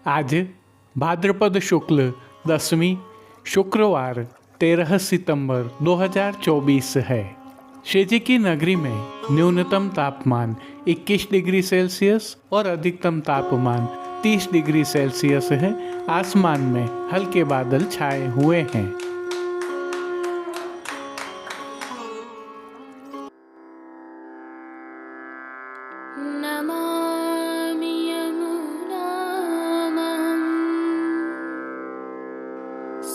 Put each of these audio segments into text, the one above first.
आज भाद्रपद शुक्ल दसवीं शुक्रवार 13 सितंबर 2024 है। शेजी की नगरी में न्यूनतम तापमान 21 डिग्री सेल्सियस और अधिकतम तापमान 30 डिग्री सेल्सियस है। आसमान में हल्के बादल छाए हुए हैं। नमामि यमुनामहं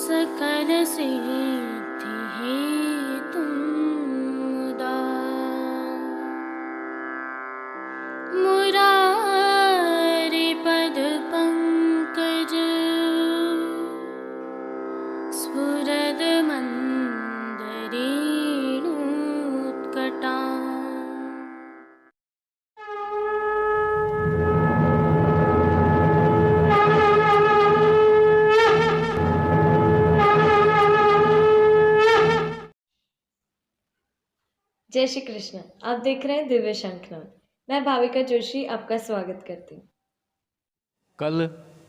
सकलसिद्धिहेतुं मुदा मुरारिपदपङ्कज स्फुरदमन्दरेणुत्कटा। जय श्री कृष्ण। आप देख रहे हैं दिव्य शंखनाद। मैं भाविका जोशी आपका स्वागत करती हूँ। कल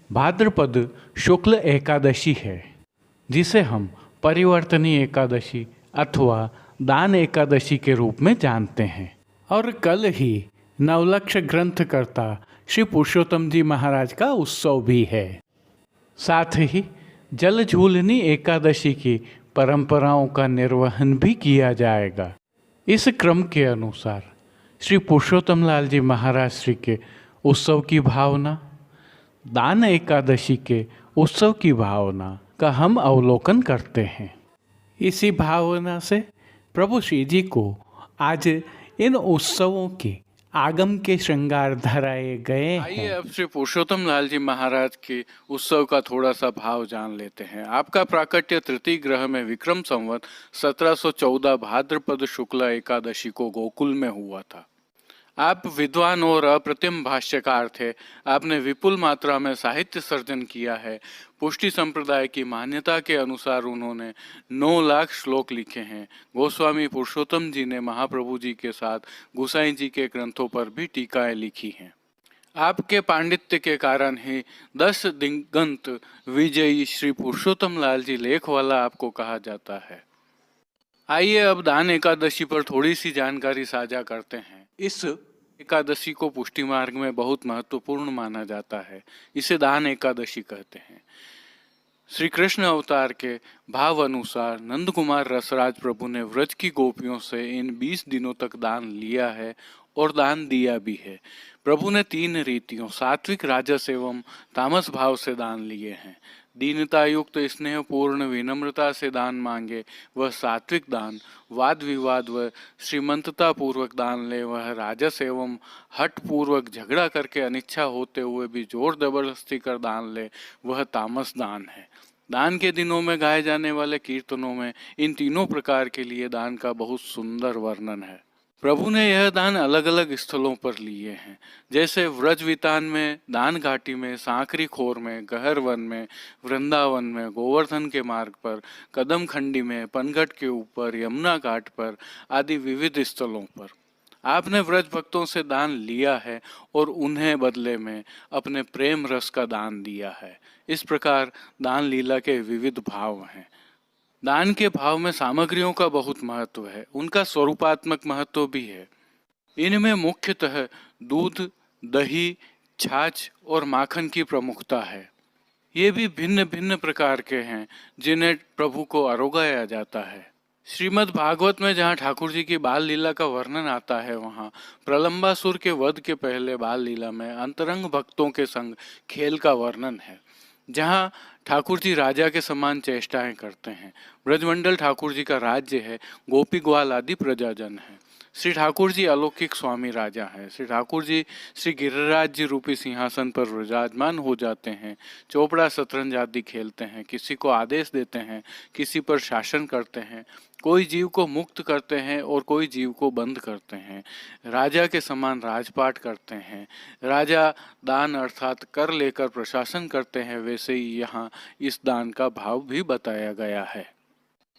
भाद्रपद शुक्ल एकादशी है, जिसे हम परिवर्तनी एकादशी अथवा दान एकादशी के रूप में जानते हैं। और कल ही नवलक्ष ग्रंथकर्ता श्री पुरुषोत्तम जी महाराज का उत्सव भी है। साथ ही जल झूलनी एकादशी की परंपराओं का निर्वहन भी किया जाएगा। इस क्रम के अनुसार श्री पुरुषोत्तम लाल जी महाराज श्री के उत्सव की भावना, दान एकादशी के उत्सव की भावना का हम अवलोकन करते हैं। इसी भावना से प्रभु श्री जी को आज इन उत्सवों के आगम के श्रृंगार धराए गए हैं। आइए अब श्री पुरुषोत्तम लाल जी महाराज के उत्सव का थोड़ा सा भाव जान लेते हैं। आपका प्राकट्य तृतीय ग्रह में विक्रम संवत 1714 भाद्रपद शुक्ला एकादशी को गोकुल में हुआ था। आप विद्वान और अप्रतिम भाष्यकार थे। आपने विपुल मात्रा में साहित्य सर्जन किया है। पुष्टि संप्रदाय की मान्यता के अनुसार उन्होंने 9 लाख श्लोक लिखे हैं। गोस्वामी पुरुषोत्तम जी ने महाप्रभु जी के साथ गुसाई जी के ग्रंथों पर भी टीकाएं लिखी हैं। आपके पांडित्य के कारण ही 10 दिगंत विजयी श्री पुरुषोत्तम लाल जी लेखवाला आपको कहा जाता है। आइए अब दान एकादशी पर थोड़ी सी जानकारी साझा करते हैं। इस एकादशी को पुष्टि मार्ग में बहुत महत्वपूर्ण माना जाता है। इसे दान एकादशी कहते हैं। श्री कृष्ण अवतार के भाव अनुसार नंद कुमार रसराज प्रभु ने व्रज की गोपियों से इन 20 दिनों तक दान लिया है और दान दिया भी है। प्रभु ने 3 रीतियों सात्विक, राजस एवं तामस भाव से दान लिए हैं। दीनता युक्त स्नेह पूर्ण विनम्रता से दान मांगे वह सात्विक दान, वाद विवाद व श्रीमंतता पूर्वक दान ले वह राजस एवं हट पूर्वक झगड़ा करके अनिच्छा होते हुए भी जोर जबरदस्ती कर दान ले वह तामस दान है। दान के दिनों में गाए जाने वाले कीर्तनों में इन तीनों प्रकार के लिए दान का बहुत सुंदर वर्णन है। प्रभु ने यह दान अलग अलग स्थलों पर लिए हैं, जैसे व्रज वितान में, दान घाटी में, सांकरी खोर में, गहर वन में, वृंदावन में, गोवर्धन के मार्ग पर, कदम खंडी में, पनघट के ऊपर, यमुना घाट पर आदि विविध स्थलों पर। आपने व्रज भक्तों से दान लिया है और उन्हें बदले में अपने प्रेम रस का दान दिया है। इस प्रकार दान लीला के विविध भाव हैं। दान के भाव में सामग्रियों का बहुत महत्व है, उनका स्वरूपात्मक महत्व भी है। इनमें मुख्यतः दूध, दही, छाछ और माखन की प्रमुखता है। ये भी भिन्न भिन्न प्रकार के हैं जिन्हें प्रभु को आरोगाया जाता है। श्रीमद् भागवत में जहाँ ठाकुर जी की बाल लीला का वर्णन आता है, वहाँ प्रलंबासुर के वध के पहले बाल लीला में अंतरंग भक्तों के संग खेल का वर्णन है, जहाँ ठाकुर जी राजा के समान चेष्टाएं करते हैं। ब्रजमंडल ठाकुर जी का राज्य है, गोपी ग्वाल आदि प्रजाजन है। श्री ठाकुर जी अलौकिक स्वामी राजा हैं। श्री ठाकुर जी श्री गिरिराज जी रूपी सिंहासन पर विराजमान हो जाते हैं। चोपड़ा शतरंज आदि खेलते हैं, किसी को आदेश देते हैं, किसी पर शासन करते हैं, कोई जीव को मुक्त करते हैं और कोई जीव को बंद करते हैं। राजा के समान राजपाट करते हैं। राजा दान अर्थात कर लेकर प्रशासन करते हैं, वैसे ही यहाँ इस दान का भाव भी बताया गया है।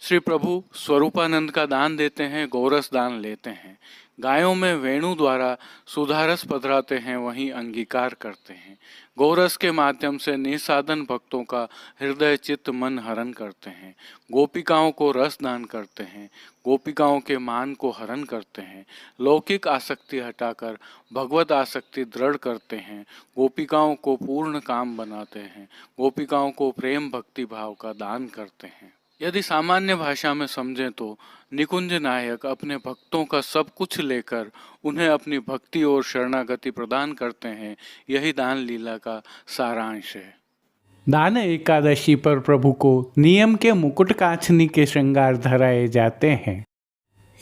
श्री प्रभु स्वरूपानंद का दान देते हैं, गोरस दान लेते हैं। गायों में वेणु द्वारा सुधारस पधराते हैं, वहीं अंगीकार करते हैं। गोरस के माध्यम से निसाधन भक्तों का हृदय चित्त मन हरण करते हैं। गोपिकाओं को रस दान करते हैं, गोपिकाओं के मान को हरण करते हैं। लौकिक आसक्ति हटाकर भगवत आसक्ति दृढ़ करते हैं। गोपिकाओं को पूर्ण काम बनाते हैं, गोपिकाओं को प्रेम भक्ति भाव का दान करते हैं। यदि सामान्य भाषा में समझें तो निकुंज नायक अपने भक्तों का सब कुछ लेकर उन्हें अपनी भक्ति और शरणागति प्रदान करते हैं। यही दान लीला का सारांश है। दान एकादशी पर प्रभु को नियम के मुकुट कांचनी के श्रृंगार धराए जाते हैं।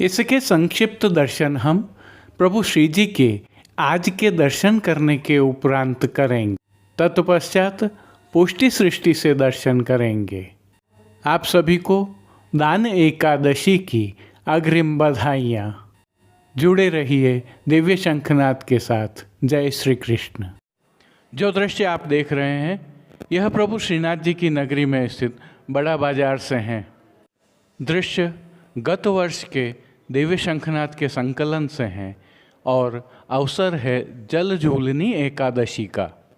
इसके संक्षिप्त दर्शन हम प्रभु श्री जी के आज के दर्शन करने के उपरांत करेंगे। तत्पश्चात पुष्टि सृष्टि से दर्शन करेंगे। आप सभी को दान एकादशी की अग्रिम बधाइयाँ। जुड़े रहिए दिव्य शंखनाद के साथ। जय श्री कृष्ण। जो दृश्य आप देख रहे हैं यह प्रभु श्रीनाथ जी की नगरी में स्थित बड़ा बाजार से हैं। दृश्य गत वर्ष के दिव्य शंखनाद के संकलन से हैं और अवसर है जल झूलनी एकादशी का।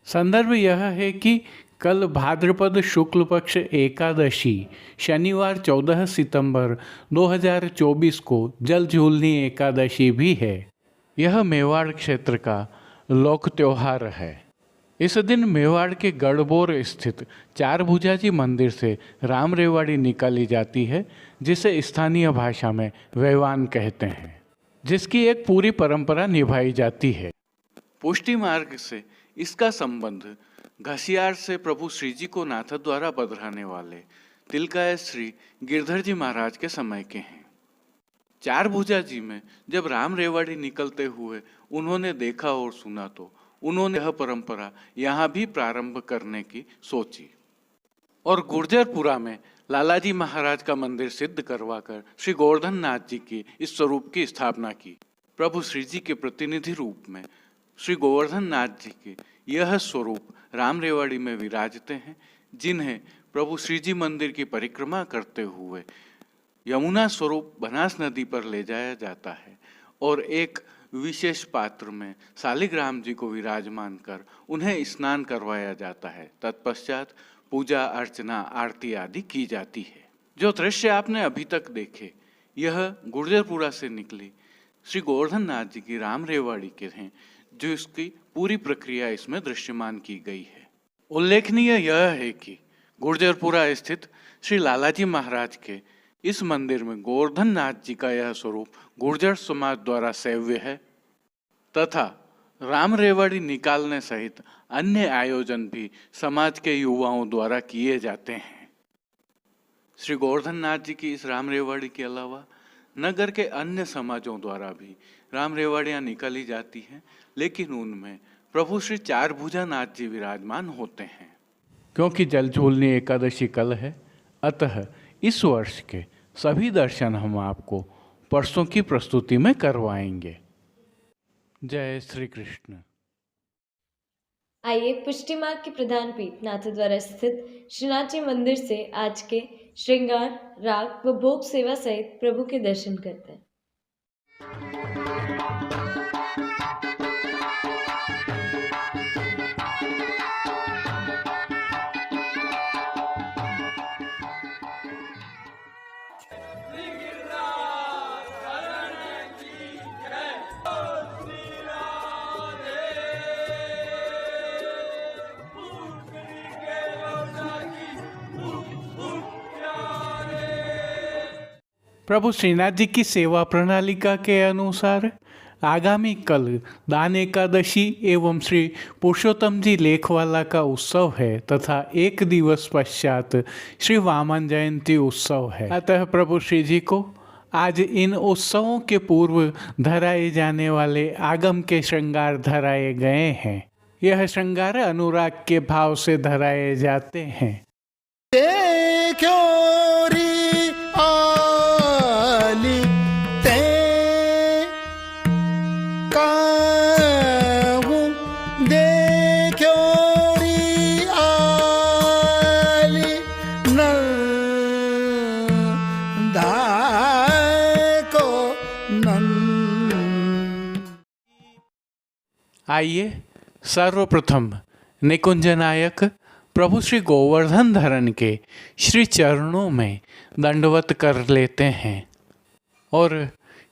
संदर्भ यह है कि कल भाद्रपद शुक्ल पक्ष एकादशी शनिवार 14 सितंबर 2024 को जल झूलनी एकादशी भी है। यह मेवाड़ क्षेत्र का लोक त्योहार है। इस दिन मेवाड़ के गढ़बोर स्थित चार भुजाजी मंदिर से राम रेवाड़ी निकाली जाती है, जिसे स्थानीय भाषा में वैवान कहते हैं, जिसकी एक पूरी परंपरा निभाई जाती है। पुष्टि मार्ग से इसका संबंध घसियार से प्रभु श्री जी को नाथ द्वारा बधराने वाले तिलकाय श्री गिरधर जी महाराज के समय के हैं। चार भुजा जी में जब राम रेवाड़ी निकलते हुए उन्होंने देखा और सुना तो उन्होंने यह परंपरा यहाँ भी प्रारंभ करने की सोची और गुर्जरपुरा में लालाजी महाराज का मंदिर सिद्ध करवाकर श्री गोवर्धन नाथ जी की इस स्वरूप की स्थापना की। प्रभु श्री जी के प्रतिनिधि रूप में श्री गोवर्धन नाथ जी के यह स्वरूप राम रेवाड़ी में विराजते हैं, जिन्हें प्रभु श्री जी मंदिर की परिक्रमा करते हुए यमुना स्वरूप बनास नदी पर ले जाया जाता है और एक विशेष पात्र में शालिग्राम जी को विराजमान कर उन्हें स्नान करवाया जाता है। तत्पश्चात पूजा अर्चना आरती आदि की जाती है। जो दृश्य आपने अभी तक देखे यह गुर्जरपुरा से निकली श्री गोवर्धन नाथ जी की राम रेवाड़ी के हैं, जो इसकी पूरी प्रक्रिया इसमें दृश्यमान की गई है। उल्लेखनीय यह है कि गुर्जरपुरा स्थित श्री लालाजी महाराज के इस मंदिर में गोवर्धन नाथ जी का यह स्वरूप गुर्जर समाज द्वारा सेव्य है तथा राम रेवाड़ी निकालने सहित अन्य आयोजन भी समाज के युवाओं द्वारा किए जाते हैं। श्री गोवर्धन नाथ जी की इस राम रेवाड़ी के अलावा नगर के अन्य समाजों द्वारा भी राम रेवाड़ियाँ निकाली जाती हैं, लेकिन उनमें प्रभु श्री चार भुजा नाथ जी विराजमान होते हैं। क्योंकि जल झूलनी एकादशी कल है, अतः इस वर्ष के सभी दर्शन हम आपको परसों की प्रस्तुति में करवाएंगे। जय श्री कृष्ण। आइए पुष्टि मार्ग के प्रधान पीठ नाथ द्वारा स्थित श्रीनाथ जी मंदिर से आज के श्रृंगार, राग व भोग सेवा सहित प्रभु के दर्शन करते हैं। प्रभु श्रीनाथ जी की सेवा प्रणालिका के अनुसार आगामी कल दान एकादशी एवं श्री पुरुषोत्तम जी लेखवाला का उत्सव है तथा एक दिवस पश्चात श्री वामन जयंती उत्सव है। अतः प्रभु श्री जी को आज इन उत्सवों के पूर्व धराए जाने वाले आगम के श्रृंगार धराए गए हैं। यह श्रृंगार अनुराग के भाव से धराए जाते हैं। नंदा को नंद आइए सर्वप्रथम निकुंज नायक प्रभु श्री गोवर्धन धरन के श्री चरणों में दंडवत कर लेते हैं और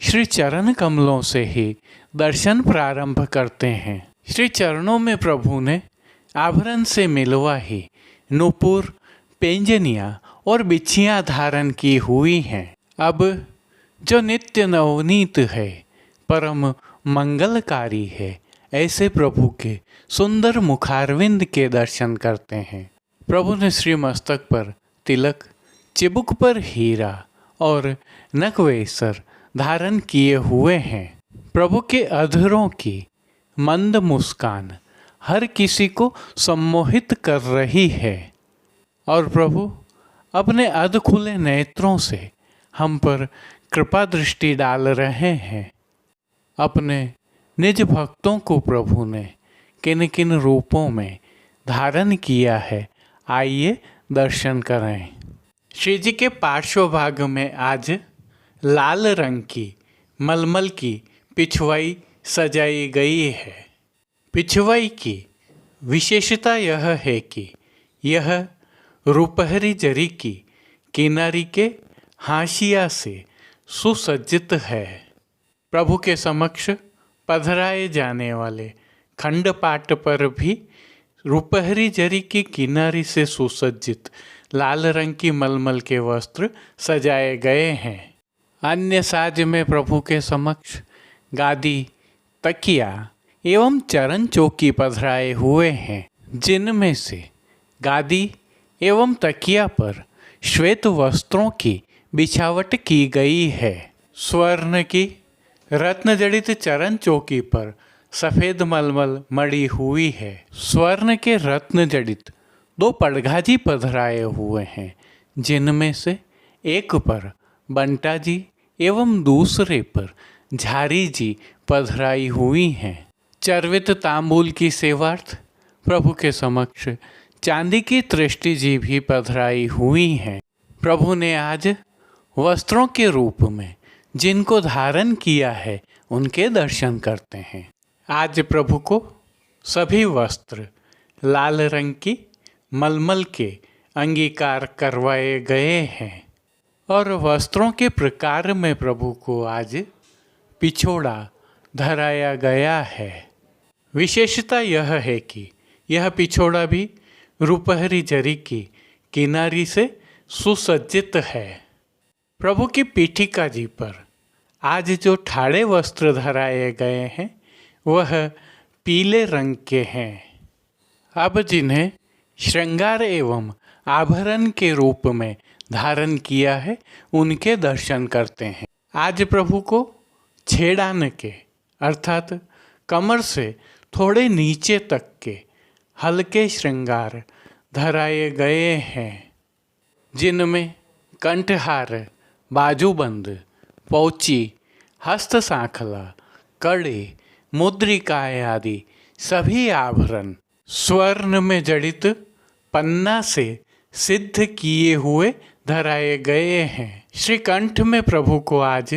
श्री चरण कमलों से ही दर्शन प्रारंभ करते हैं। श्री चरणों में प्रभु ने आभरण से मिलवा ही नूपुर, पेंजनिया और बिछियाँ धारण की हुई हैं। अब जो नित्य नवनीत है, परम मंगलकारी है, ऐसे प्रभु के सुंदर मुखारविंद के दर्शन करते हैं। प्रभु ने श्री मस्तक पर तिलक, चिबुक पर हीरा और नकवेसर धारण किए हुए हैं। प्रभु के अधरों की मंद मुस्कान हर किसी को सम्मोहित कर रही है और प्रभु अपने अध खुले नेत्रों से हम पर कृपा दृष्टि डाल रहे हैं। अपने निज भक्तों को प्रभु ने किन किन रूपों में धारण किया है, आइए दर्शन करें। श्री जी के पार्श्व भाग में आज लाल रंग की मलमल की पिछवाई सजाई गई है। पिछवाई की विशेषता यह है कि यह रुपहरी जरी की किनारी के हाशिया से सुसज्जित है। प्रभु के समक्ष पधराए जाने वाले खंडपाट पर भी रुपहरी जरी की किनारी से सुसज्जित लाल रंग की मलमल के वस्त्र सजाए गए हैं। अन्य साज में प्रभु के समक्ष गादी, तकिया एवं चरण चौकी पधराए हुए हैं, जिनमें से गादी एवं तकिया पर श्वेत वस्त्रों की बिछावट की गई है। स्वर्ण की रत्न जड़ित चरण चौकी पर सफ़ेद मलमल मड़ी हुई है। स्वर्ण के रत्न जड़ित 2 पड़घाजी पधराए हुए हैं, जिनमें से एक पर बंटा जी एवं दूसरे पर झारी जी पधराई हुई हैं। चर्वित तांबूल की सेवार्थ प्रभु के समक्ष चांदी की तृष्टि जी भी पधराई हुई हैं। प्रभु ने आज वस्त्रों के रूप में जिनको धारण किया है, उनके दर्शन करते हैं। आज प्रभु को सभी वस्त्र लाल रंग की मलमल के अंगीकार करवाए गए हैं और वस्त्रों के प्रकार में प्रभु को आज पिछोड़ा धराया गया है। विशेषता यह है कि यह पिछोड़ा भी रुपहरी जरी की किनारी से सुसज्जित है। प्रभु की पीठिका जी पर आज जो ठाड़े वस्त्र धराए गए हैं, वह पीले रंग के हैं। अब जिन्हें श्रृंगार एवं आभरण के रूप में धारण किया है, उनके दर्शन करते हैं। आज प्रभु को छेड़ान के अर्थात कमर से थोड़े नीचे तक के हल्के श्रृंगार धराए गए हैं, जिनमें कंठहार, बाजूबंद, पौची, हस्त सांखला, कड़े, मुद्रिकाएँ आदि सभी आभरण स्वर्ण में जड़ित पन्ना से सिद्ध किए हुए धराए गए हैं। श्री कंठ में प्रभु को आज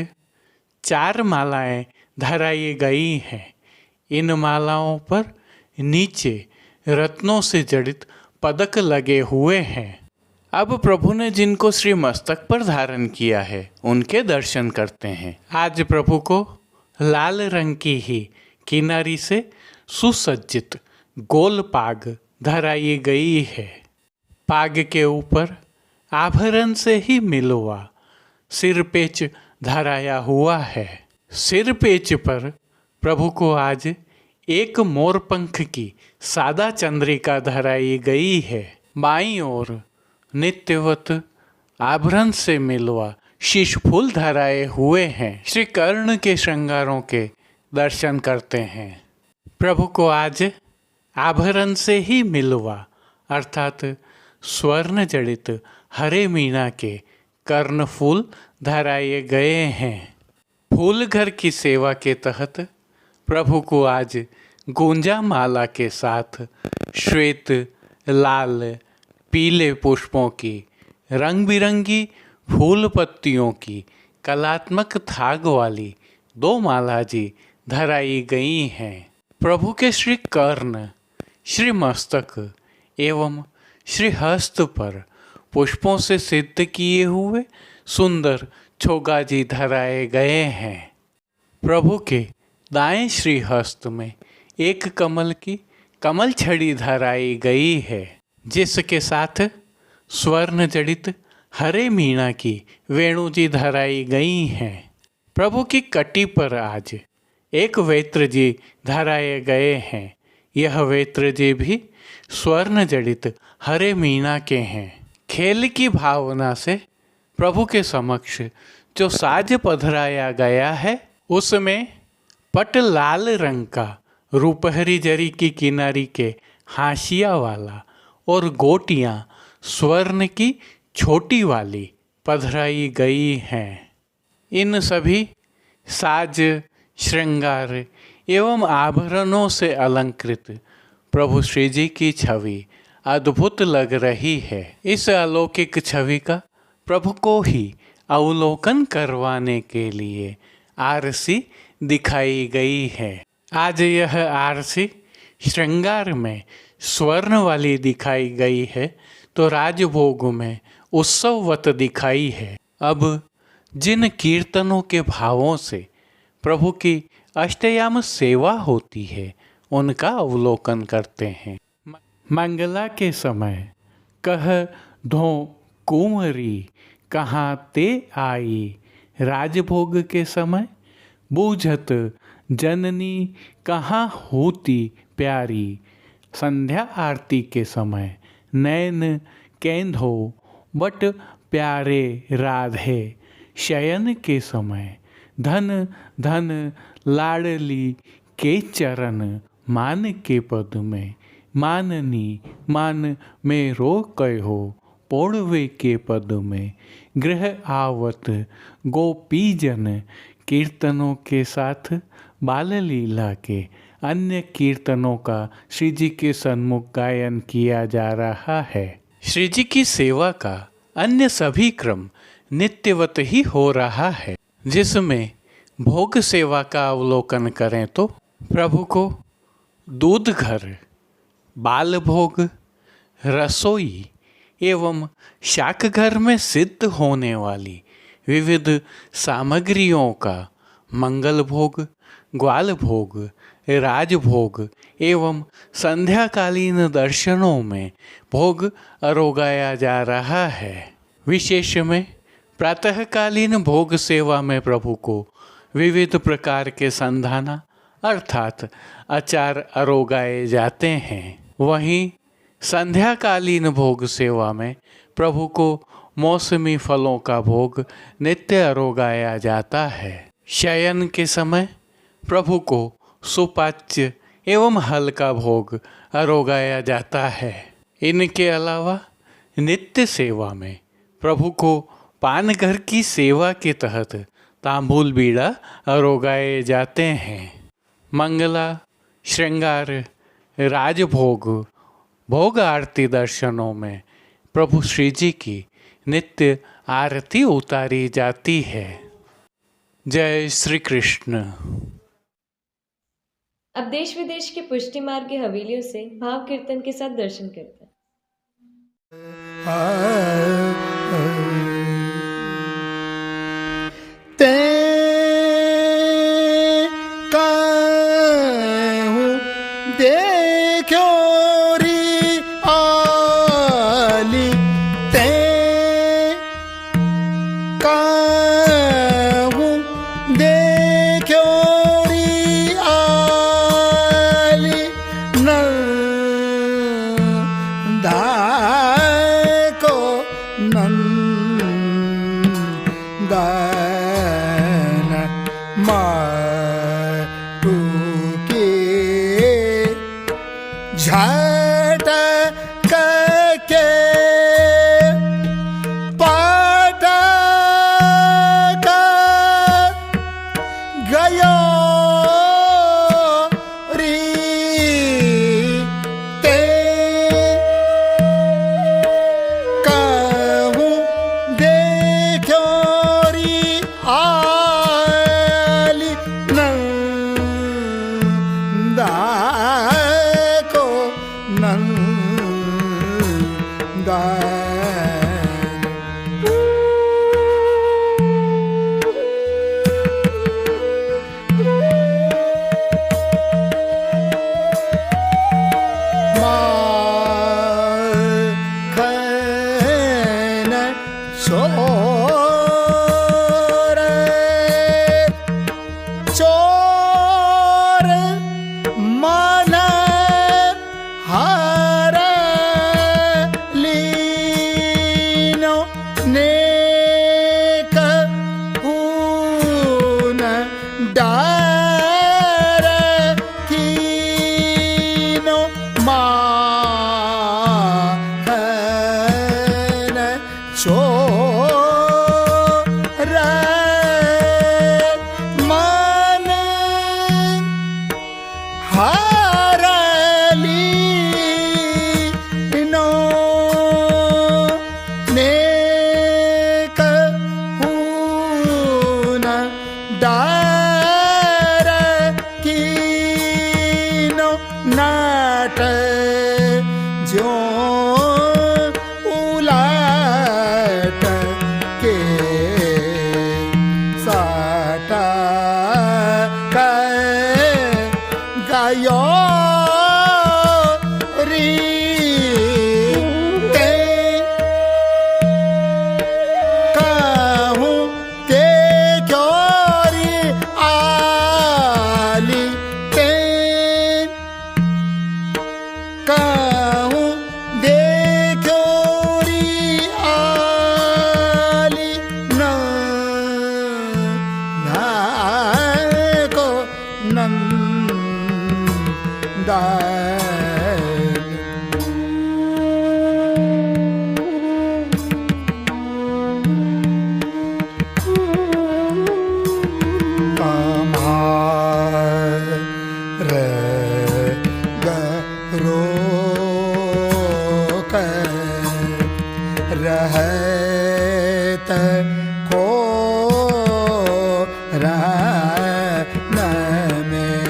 4 मालाएं धराई गई हैं। इन मालाओं पर नीचे रत्नों से जड़ित पदक लगे हुए हैं। अब प्रभु ने जिनको श्री मस्तक पर धारण किया है, उनके दर्शन करते हैं। आज प्रभु को लाल रंग की ही किनारी से सुसज्जित गोल पाग धराई गई है। पाग के ऊपर आभरण से ही मिलवा सिरपेच धराया हुआ है। सिरपेच पर प्रभु को आज एक मोरपंख की सादा चंद्रिका धराई गई है। बाईं ओर नित्यवत आभरण से मिलवा शीश फूल धराए हुए हैं। श्री कर्ण के श्रृंगारों के दर्शन करते हैं। प्रभु को आज आभरण से ही मिलवा अर्थात स्वर्ण जड़ित हरे मीना के कर्ण फूल धराए गए हैं। फूल घर की सेवा के तहत प्रभु को आज गुंजा माला के साथ श्वेत, लाल, पीले पुष्पों की रंग बिरंगी फूल पत्तियों की कलात्मक थाग वाली 2 माला जी धराई गई हैं। प्रभु के श्री कर्ण, श्री मस्तक एवं श्री हस्त पर पुष्पों से सिद्ध किए हुए सुंदर छोगाजी धराए गए हैं। प्रभु के दाएं श्री हस्त में एक कमल की कमल छड़ी धराई गई है, जिसके साथ स्वर्ण जड़ित हरे मीणा की वेणुजी धराई गई हैं। प्रभु की कटी पर आज एक वेत्रजी धराए गए हैं। यह वेत्रजी भी स्वर्ण जड़ित हरे मीणा के हैं। खेल की भावना से प्रभु के समक्ष जो साज पधराया गया है, उसमें पट लाल रंग का रूपहरी जरी की किनारी के हाशिया वाला और गोटियां स्वर्ण की छोटी वाली पधराई गई हैं। इन सभी साज, श्रृंगार एवं आभरणों से अलंकृत प्रभु श्री जी की छवि अद्भुत लग रही है। इस अलौकिक छवि का प्रभु को ही अवलोकन करवाने के लिए आरसी दिखाई गई है। आज यह आरसी श्रृंगार में स्वर्ण वाली दिखाई गई है तो राजभोग में उत्सववत दिखाई है। अब जिन कीर्तनों के भावों से प्रभु की अष्टयाम सेवा होती है, उनका अवलोकन करते हैं। मंगला के समय कह धो कुंवरी कहाँ ते आई, राजभोग के समय बूझत जननी कहाँ होती प्यारी, संध्या आरती के समय नैन केंधो बट प्यारे राधे, शयन के समय धन धन लाडली के चरण, मान के पद में माननी मान में रो कहो, पौड़वे के पद में गृह आवत गोपीजन। कीर्तनों के साथ बाल लीला के अन्य कीर्तनों का श्री जी के सन्मुख गायन किया जा रहा है। श्री जी की सेवा का अन्य सभी क्रम नित्यवत ही हो रहा है, जिसमें भोग सेवा का अवलोकन करें तो प्रभु को दूध घर, बाल भोग, रसोई एवं शाक घर में सिद्ध होने वाली विविध सामग्रियों का मंगल भोग, ग्वाल भोग, राजभोग एवं संध्याकालीन दर्शनों में भोग अरोगाया जा रहा है। विशेष में प्रातःकालीन भोग सेवा में प्रभु को विविध प्रकार के संधाना अर्थात अचार अरोगाए जाते हैं। वहीं संध्याकालीन भोग सेवा में प्रभु को मौसमी फलों का भोग नित्य अरोगाया जाता है। शयन के समय प्रभु को सुपाच्य एवं हल्का भोग अरोगाया जाता है। इनके अलावा नित्य सेवा में प्रभु को पानघर की सेवा के तहत तांबूल बीड़ा अरोगाए जाते हैं। मंगला, श्रृंगार, राजभोग, भोग आरती दर्शनों में प्रभु श्री जी की नित्य आरती उतारी जाती है। जय श्री कृष्ण। अब देश विदेश के पुष्टि मार्ग की हवेलियों से भाव कीर्तन के साथ दर्शन करते हैं। चोर मन हार लीनो नेक ऊन डार कीनो माखन चोर मन हारलीनो नेक ऊन डार कीनो नाट ज्यों उलाट के साटा गायो रीते कहूँ ते क्योरी आली ते कहूँ दे क्योरी आली न को नंदाय कमार गरो रहत को रन में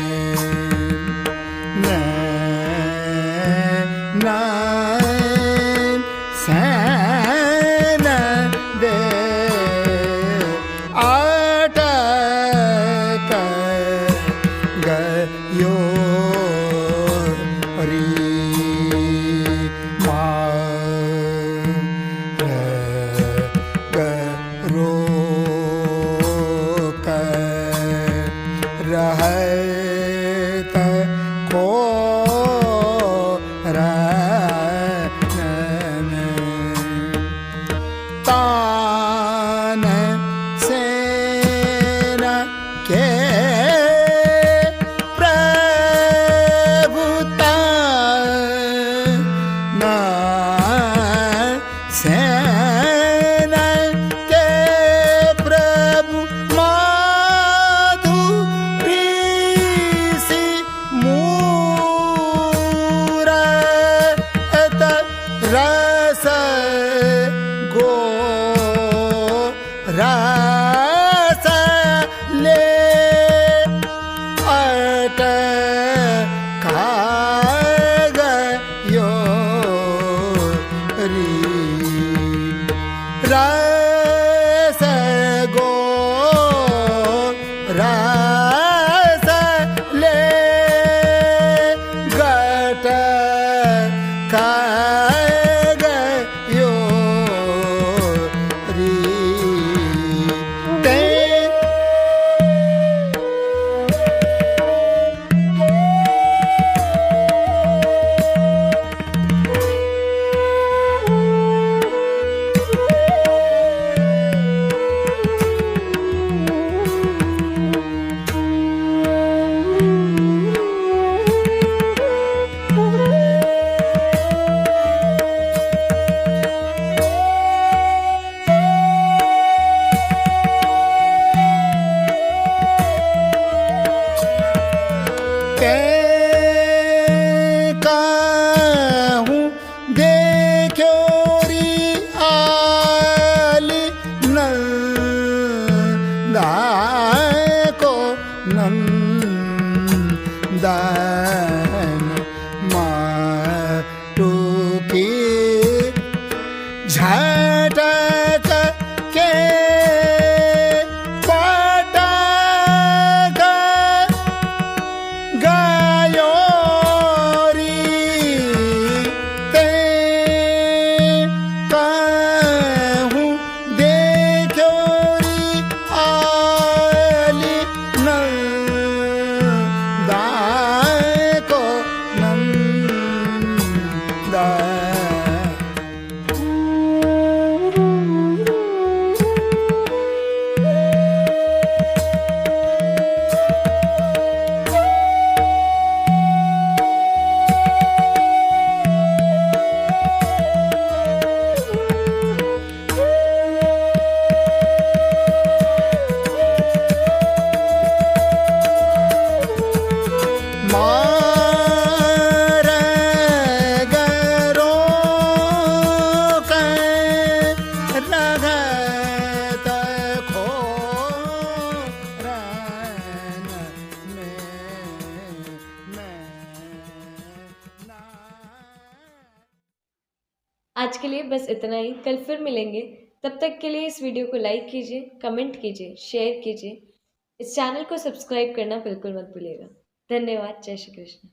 सैन दे अटक गयो री गरो रहत को तान सेन के प्रभुता न सेन के प्रभु माधुरी सी मूरत रस गो रस ले अट गयो री रस गो रस ले गट गयो री ते झटक के पटक गयोरी ते कहूँ देखोरी आली नंदा को नंदा आज के लिए बस इतना ही। कल फिर मिलेंगे। तब तक के लिए इस वीडियो को लाइक कीजिए, कमेंट कीजिए, शेयर कीजिए। इस चैनल को सब्सक्राइब करना बिल्कुल मत भूलिएगा। धन्यवाद। जय श्री कृष्ण।